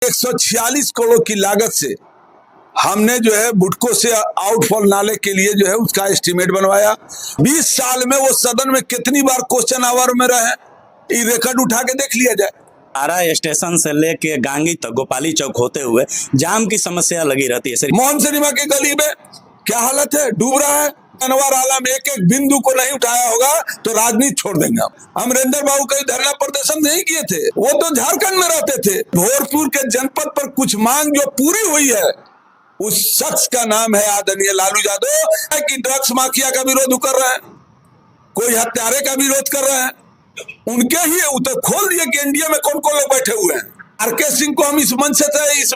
146 करोड़ की लागत से हमने जो है बुडको से आउटफॉल नाले के लिए जो है उसका एस्टीमेट बनवाया। 20 साल में वो सदन में कितनी बार क्वेश्चन आवर में रहे, ये रिकॉर्ड उठा के देख लिया जाए। आरा स्टेशन से लेके गांगी तक गोपाली चौक होते हुए जाम की समस्या लगी रहती है सर। मोहन सिनेमा की गली में क्या हालत है, डूब रहा है। अनवर आलम एक एक बिंदु को नहीं उठाया होगा तो राजनीति छोड़ देंगे। अमरिंदर बाबू कई धरना प्रदर्शन नहीं किए थे, वो तो झारखंड में रहते थे। भोजपुर के जनपद पर कुछ मांग जो पूरी हुई है उस शख्स का नाम है आदरणीय लालू यादव, कि ड्रग्स माफिया का विरोध कर रहे हैं, कोई हत्यारे का विरोध कर रहे हैं। उनके ही तो खोल दिए कि एनडीए में कौन कौन लोग बैठे हुए हैं। आरके सिंह को हम इस मंच से, इस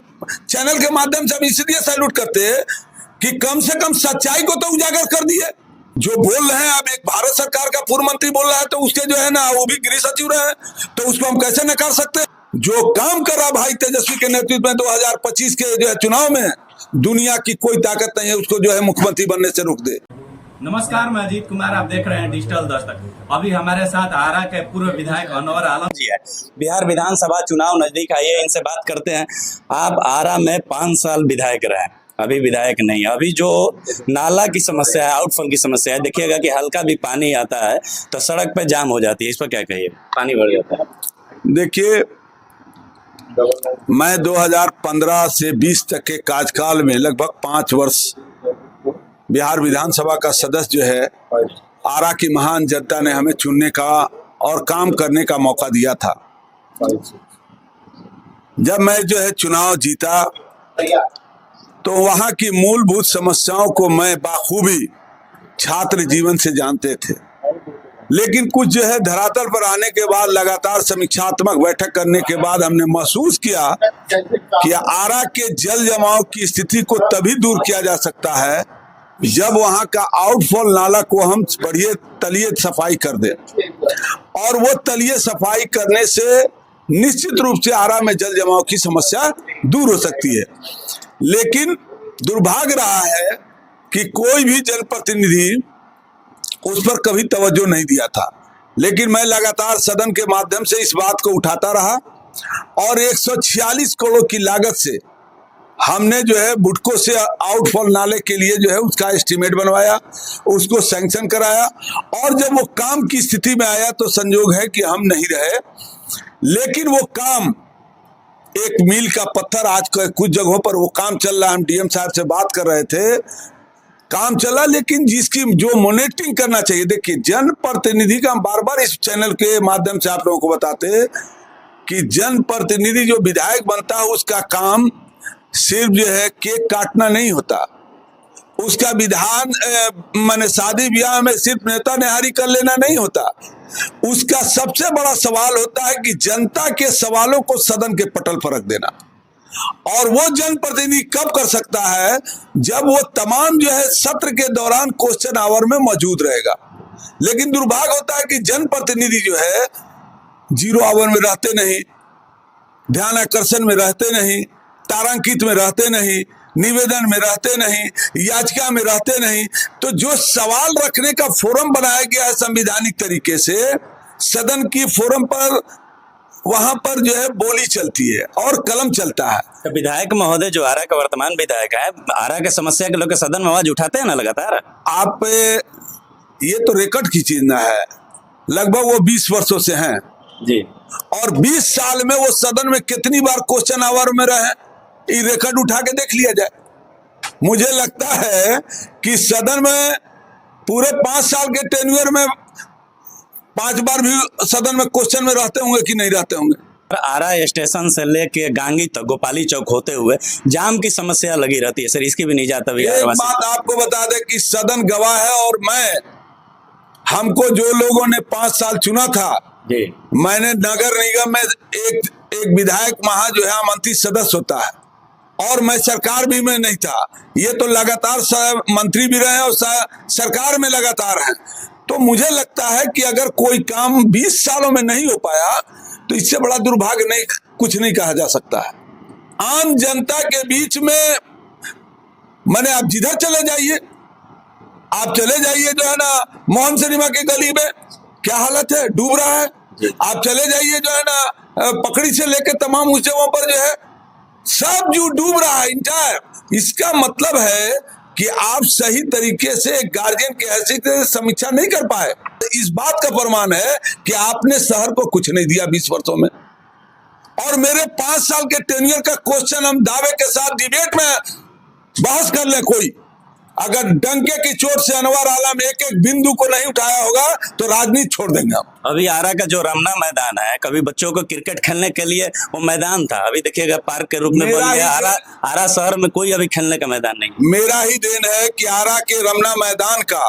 चैनल के माध्यम से हम इसलिए सैल्यूट करते हैं कि कम से कम सच्चाई को तो उजागर कर दिए। जो बोल रहे हैं, अब एक भारत सरकार का पूर्व मंत्री बोल रहा है तो उसके जो है ना वो भी गृह सचिव रहे हैं, तो उसको हम कैसे नकार सकते हैं। जो काम कर रहा भाई तेजस्वी के नेतृत्व में 2025 के जो है चुनाव में, दुनिया की कोई ताकत नहीं है उसको जो है मुख्यमंत्री बनने से रोक दे। नमस्कार, मैं अजीत कुमार, आप देख रहे हैं डिजिटल दस्तक। अभी हमारे साथ आरा के पूर्व विधायक अनवर आलम जी है। बिहार विधानसभा चुनाव नजदीक आइए, इनसे बात करते हैं। आप आरा में 5 साल विधायक रहे, अभी विधायक नहीं। अभी जो नाला की समस्या है, आउटफॉल की समस्या है, देखिएगा कि हल्का भी पानी आता है तो सड़क पे जाम हो जाती है, इस पर क्या कहिए, पानी बढ़ जाता है। देखिए, मैं 2015 से 20 तक के कार्यकाल में लगभग 5 वर्ष बिहार विधानसभा का सदस्य जो है, आरा की महान जनता ने हमें चुनने का और काम करने का मौका दिया था। जब मैं जो है चुनाव जीता तो वहां की मूलभूत समस्याओं को मैं बाखूबी छात्र जीवन से जानते थे, लेकिन कुछ जो है धरातल पर आने के बाद, लगातार समीक्षात्मक बैठक करने के बाद हमने महसूस किया कि आरा के जल जमाव की स्थिति को तभी दूर किया जा सकता है जब वहां का आउटफॉल नाला को हम बढ़िया तलीय सफाई कर दें, और वो तलीय सफाई करने से निश्चित रूप से आरा में जल जमाव की समस्या दूर हो सकती है। लेकिन दुर्भाग्य रहा है कि कोई भी जनप्रतिनिधि उस पर कभी तवज्जो नहीं दिया था। लेकिन मैं लगातार सदन के माध्यम से इस बात को उठाता रहा और 146 करोड़ की लागत से हमने जो है बुडको से आउटफॉल नाले के लिए जो है उसका एस्टीमेट बनवाया, उसको सैंक्शन कराया, और जब वो काम की स्थिति में आया तो संयोग है कि हम नहीं रहे। लेकिन वो काम एक मील का पत्थर, आज कुछ जगहों पर वो काम चल रहा है। हम डीएम साहब से बात कर रहे थे, काम चला, लेकिन जिसकी जो मॉनिटरिंग करना चाहिए। देखिए, जनप्रतिनिधि का हम बार बार इस चैनल के माध्यम से आप लोगों को बताते हैं कि जनप्रतिनिधि जो विधायक बनता है उसका काम सिर्फ जो है केक काटना नहीं होता, उसका विधान माने शादी ब्याह में सिर्फ नेता नेहारी कर लेना नहीं होता। उसका सबसे बड़ा सवाल होता है कि जनता के सवालों को सदन के पटल पर रख देना। और वो जनप्रतिनिधि कब कर सकता है, जब वो तमाम जो है सत्र के दौरान क्वेश्चन आवर में मौजूद रहेगा। लेकिन दुर्भाग्य होता है कि जनप्रतिनिधि जो है जीरो आवर में रहते नहीं, ध्यान आकर्षण में रहते नहीं, तारांकित में रहते नहीं, निवेदन में रहते नहीं, याचिका में रहते नहीं। तो जो सवाल रखने का फोरम बनाया गया है संवैधानिक तरीके से, सदन की फोरम पर, वहां पर जो है बोली चलती है और कलम चलता है। तो विधायक महोदय जो आरा का वर्तमान विधायक है, आरा के समस्या के लोग सदन में आवाज उठाते हैं ना लगातार। आप ये तो रिकॉर्ड की चीज ना है, लगभग वो 20 वर्षों से हैं जी, और 20 साल में वो सदन में कितनी बार क्वेश्चन आवर में रहे, ये रिकॉर्ड उठा के देख लिया जाए। मुझे लगता है कि सदन में पूरे 5 साल के टेन्यूर में 5 बार भी सदन में क्वेश्चन में रहते होंगे कि नहीं रहते होंगे। आरा स्टेशन से लेके गांगी तक गोपाली चौक होते हुए जाम की समस्या लगी रहती है सर, इसकी भी नहीं जाता। एक बात आपको बता दे कि सदन गवाह है, और हमको जो लोगों ने 5 साल चुना था जी, मैंने नगर निगम में एक विधायक वहां जो है मंत्री सदस्य होता है, और मैं सरकार भी में नहीं था। ये तो लगातार मंत्री भी रहे और सरकार में लगातार हैं। तो मुझे लगता है कि अगर कोई काम 20 सालों में नहीं हो पाया तो इससे बड़ा दुर्भाग्य नहीं, कुछ नहीं कहा जा सकता है। आम जनता के बीच में मैंने, आप जिधर चले जाइए, आप चले जाइए जो है ना मोहन सिनेमा की गली में क्या हालत है, डूब रहा है। आप चले जाइए जो है ना पकड़ी से लेकर तमाम उस जगहों पर जो है सब जो डूब रहा है इंटायर। इसका मतलब है कि आप सही तरीके से गार्जियन की हैसियत से समीक्षा नहीं कर पाए। इस बात का प्रमाण है कि आपने शहर को कुछ नहीं दिया 20 वर्षों में। और मेरे 5 साल के टेन्योर का क्वेश्चन हम दावे के साथ डिबेट में बहस कर ले, कोई अगर डंके की चोट से अनवर आलम एक एक बिंदु को नहीं उठाया होगा तो राजनीति छोड़ देंगे हम। अभी आरा का जो रमना मैदान है, कभी बच्चों को क्रिकेट खेलने के लिए वो मैदान था, अभी देखिएगा पार्क के रूप में बन गया। आरा शहर में कोई अभी खेलने का मैदान नहीं। मेरा ही देन है कि आरा के रमना मैदान का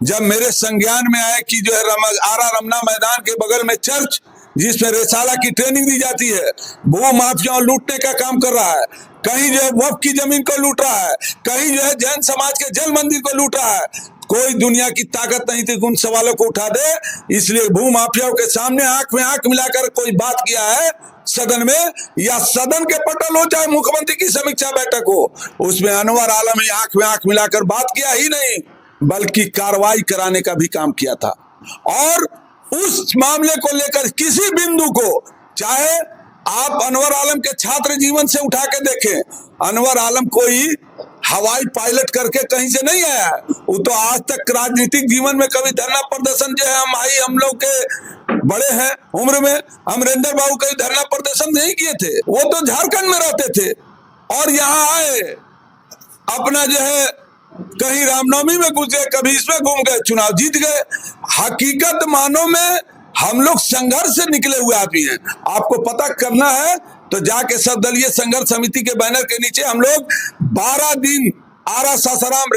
जब मेरे संज्ञान में आए कि जो है आरा रमना मैदान के बगल में चर्च जिसमें रेसाला की ट्रेनिंग दी जाती है, भू माफियाओं लूटने का काम कर रहा है, कहीं जो है वक्फ की जमीन को लूट रहा है, कहीं जो है जैन समाज के जल मंदिर को लूट रहा है। कोई दुनिया की ताकत नहीं थी उन सवालों को उठा दे। इसलिए भू माफियाओं के सामने आंख में आंख मिलाकर कोई बात किया है सदन में, या सदन के पटल हो चाहे मुख्यमंत्री की समीक्षा बैठक हो, उसमें अनवर आलम ही आंख में आंख मिलाकर बात किया ही नहीं बल्कि कार्रवाई कराने का भी काम किया था। और उस मामले को लेकर किसी बिंदु को, चाहे आप अनवर आलम के छात्र जीवन से उठा के देखें, अनवर आलम कोई हवाई पायलट करके कहीं से नहीं आया है। वो तो आज तक राजनीतिक जीवन में कभी धरना प्रदर्शन जो है हम लोग के बड़े हैं उम्र में, अमरेंद्र बाबू कभी धरना प्रदर्शन नहीं किए थे। वो तो झारखंड में रहते थे और यहाँ आए, अपना जो है कहीं रामनवमी में घुस गए, कभी इसमें घूम गए, चुनाव जीत गए। हकीकत मानों में हम लोग संघर्ष से निकले हुए आदमी हैं। आपको पता करना है तो जाके सर्वदलीय संघर्ष समिति के बैनर के नीचे हम लोग 12 दिन आरा सासाराम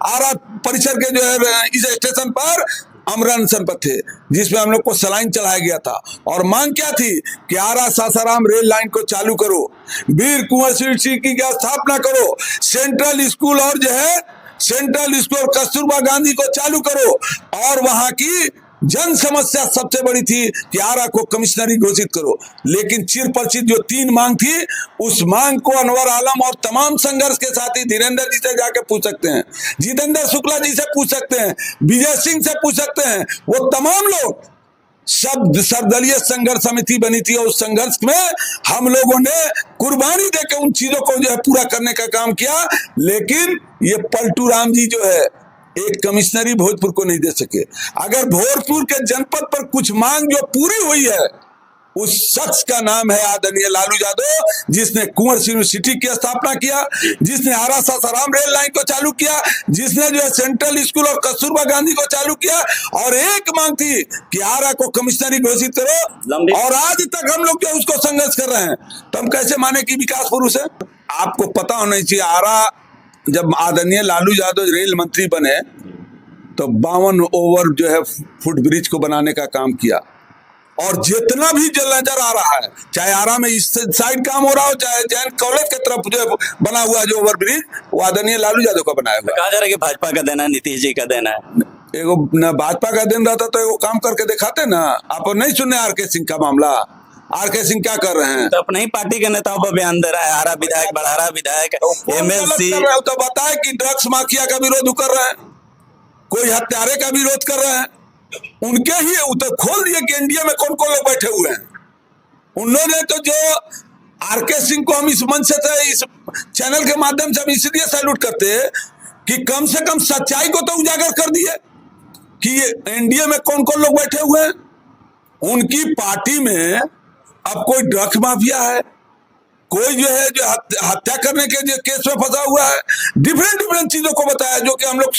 आरा परिसर के जो है इस स्टेशन पर अमर अनशन पर थे, जिसमें हम लोग को सलाइन चलाया गया था। और मांग क्या थी कि आरा सासाराम रेल लाइन को चालू करो, वीर कुंवर सिंह की स्थापना करो, सेंट्रल स्कूल और जो है सेंट्रल स्कूल कस्तूरबा गांधी को चालू करो। और वहां की जन समस्या सबसे बड़ी थी कि आरा को कमिश्नरी घोषित करो। लेकिन चिर परिचित जो 3 मांग थी, उस मांग को अनवर आलम और तमाम संघर्ष के साथी धीरेन्द्र जी से जाके पूछ सकते हैं, जितेंद्र शुक्ला जी से पूछ सकते हैं, विजय सिंह से पूछ सकते हैं। वो तमाम लोग सब सर्वदलीय संघर्ष समिति बनी थी और उस संघर्ष में हम लोगों ने कुर्बानी देकर उन चीजों को जो है पूरा करने का काम किया। लेकिन ये पलटू राम जी जो है एक कमिश्नरी भोजपुर को नहीं दे सके। अगर भोजपुर के जनपद पर कुछ मांग जो पूरी हुई है, उस शख्स का नाम है आदरणीय लालू यादव, जिसने कुंवर यूनिवर्सिटी की स्थापना किया, जिसने आरा सासाराम रेल लाइन को चालू किया, जिसने जो है सेंट्रल स्कूल और कस्तूरबा गांधी को चालू किया। और एक मांग थी कि आरा को कमिश्नरी घोषित करो, और आज तक हम लोग जो उसको संघर्ष कर रहे हैं। तो हम कैसे माने कि विकास पुरुष है? आपको पता होना चाहिए, आरा जब आदरणीय लालू यादव रेल मंत्री बने तो 52 ओवर जो है फुट ब्रिज को बनाने का काम किया। और जितना भी जो नजर आ रहा है, चाहे आरा में इस साइड काम हो रहा हो, चाहे जैन कॉलेज के तरफ जो बना हुआ जो ओवर ब्रिज, वो आदरणीय लालू यादव का बनाया हुआ। कहा जा रहा है कि भाजपा का देना है, नीतीश जी का देना है। एगो न भाजपा का दिन रहता तो एगो काम करके दिखाते ना। आप नहीं सुनने आर.के. सिंह का मामला? आर.के. सिंह क्या कर रहे हैं? तो अपने ही पार्टी के नेताओं पर बयान दे रहा है, आरा विधायक, बड़ारा विधायक, एमएलसी। तो बताए कि ड्रग्स माफिया का विरोध कर रहे हैं, कोई हत्यारे का विरोध कर रहे हैं। उनके ही तो खोल दिए कि एनडीए में कौन कौन लोग बैठे हुए हैं। उन्होंने तो जो आर.के. सिंह को हम इस मंच से, इस चैनल के माध्यम से हम इसलिए सैल्यूट करते हैं कि कम से कम सच्चाई को तो उजागर कर दिए कि एनडीए में कौन कौन लोग बैठे हुए हैं। उनकी पार्टी में अब कोई ड्रग्स माफिया है, कोई जो है जो हत्या करने के जो केस में फंसा हुआ है, डिफरेंट चीजों को बताया जो कि हम लोग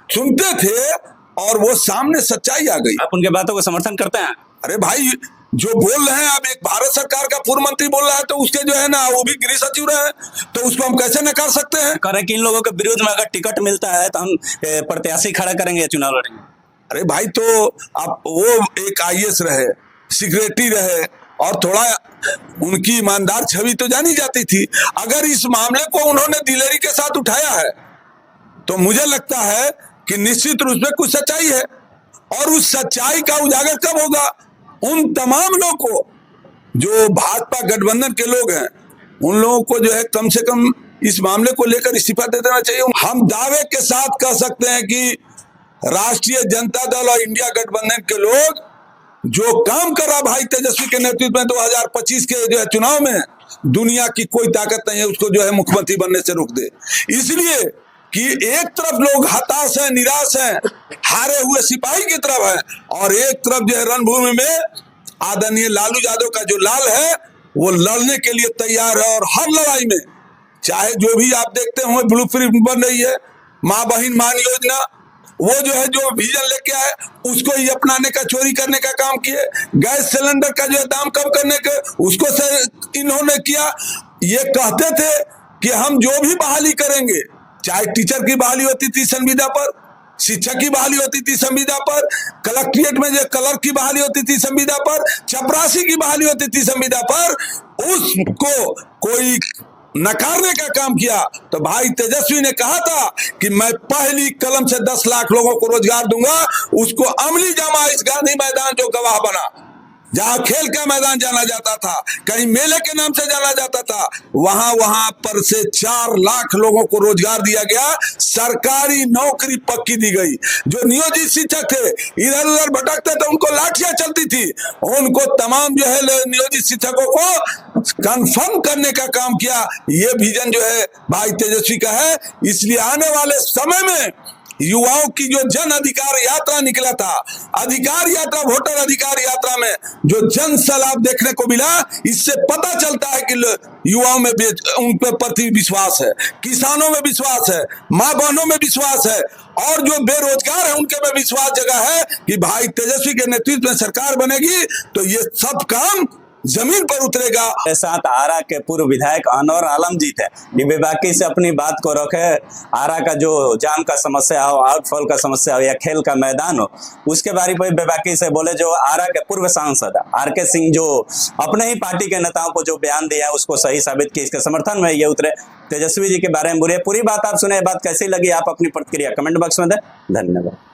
सुनते थे और वो सामने सच्चाई आ गई। आप उनके बातों को समर्थन करते हैं? अरे भाई, जो बोल रहे हैं, अब एक भारत सरकार का पूर्व मंत्री बोल रहा है तो उसके जो है ना वो भी गृह सचिव रहे, तो उसको हम कैसे नकार सकते हैं? कह रहे कि इन लोगों के विरोध में अगर टिकट मिलता है तो हम प्रत्याशी खड़ा करेंगे, चुनाव लड़ेंगे। अरे भाई, तो आप वो एक आईएएस रहे, सिक्योरिटी रहे और थोड़ा उनकी ईमानदार छवि तो जानी जाती थी। अगर इस मामले को उन्होंने दिलेरी के साथ उठाया है तो मुझे लगता है कि निश्चित रूप से कुछ सच्चाई है। और उस सच्चाई का उजागर कब होगा? उन तमाम लोगों को जो भाजपा गठबंधन के लोग हैं, उन लोगों को जो है कम से कम इस मामले को लेकर इस्तीफा दे देना चाहिए। हम दावे के साथ कह सकते हैं कि राष्ट्रीय जनता दल और इंडिया गठबंधन के लोग जो काम कर रहा भाई तेजस्वी के नेतृत्व में 2025 के जो है चुनाव में, दुनिया की कोई ताकत नहीं है उसको जो है मुख्यमंत्री बनने से रोक दे। इसलिए कि एक तरफ लोग हताश हैं, निराश हैं, हारे हुए सिपाही की तरफ है, और एक तरफ जो है रणभूमि में आदरणीय लालू यादव का जो लाल है वो लड़ने के लिए तैयार है। और हर लड़ाई में चाहे जो भी आप देखते हो ब्लूप्रिंट बन रही है, माँ बहन मान योजना, वो जो है जो विजन लेके आए उसको ही अपनाने का, चोरी करने का काम किए। गैस सिलेंडर का जो है दाम कम करने के उसको से इन्होंने किया। ये कहते थे कि हम जो भी बहाली करेंगे, चाहे टीचर की बहाली होती थी संविदा पर, शिक्षक की बहाली होती थी संविदा पर, कलेक्ट्रेट में जो क्लर्क की बहाली होती थी संविदा पर, चपरासी की बहाली होती थी संविदा पर, उसको कोई नकारने का काम किया। तो भाई तेजस्वी ने कहा था कि मैं पहली कलम से 10 लाख लोगों को रोजगार दूंगा। उसको अमली जामा इस गांधी मैदान जो गवाह बना, जहां खेल का मैदान जाना जाता था, कहीं मेले के नाम से जाना जाता था, वहां पर से 4 लाख लोगों को रोजगार दिया गया, सरकारी नौकरी पक्की दी गई। जो नियोजित शिक्षक थे इधर उधर भटकते थे, उनको लाठियां चलती थी, उनको तमाम जो है नियोजित शिक्षकों को कंफर्म करने का काम किया। ये विजन जो है भाई तेजस्वी का है। इसलिए आने वाले समय में युवाओं की जो जन अधिकार यात्रा निकला था, अधिकार यात्रा, वोटर अधिकार यात्रा में जो जन सैलाब देखने को मिला, इससे पता चलता है कि युवाओं में उन पर प्रति विश्वास है, किसानों में विश्वास है, माँ बहनों में विश्वास है, और जो बेरोजगार है उनके में विश्वास जगह है कि भाई तेजस्वी के नेतृत्व में सरकार बनेगी तो ये सब काम जमीन पर उतरेगा। के साथ आरा के पूर्व विधायक अनवर आलम जी थे, ये बेबाकी से अपनी बात को रखे। आरा का जो जाम का समस्या हो, आउटफॉल का समस्या हो या खेल का मैदान हो, उसके बारे में बेबाकी से बोले। जो आरा के पूर्व सांसद आरके सिंह जो अपने ही पार्टी के नेताओं को जो बयान दिया उसको सही साबित किया, इसके समर्थन में ये उतरे। तेजस्वी जी के बारे में बुरे पूरी बात आप सुने, बात कैसी लगी आप अपनी प्रतिक्रिया कमेंट बॉक्स में दें। धन्यवाद।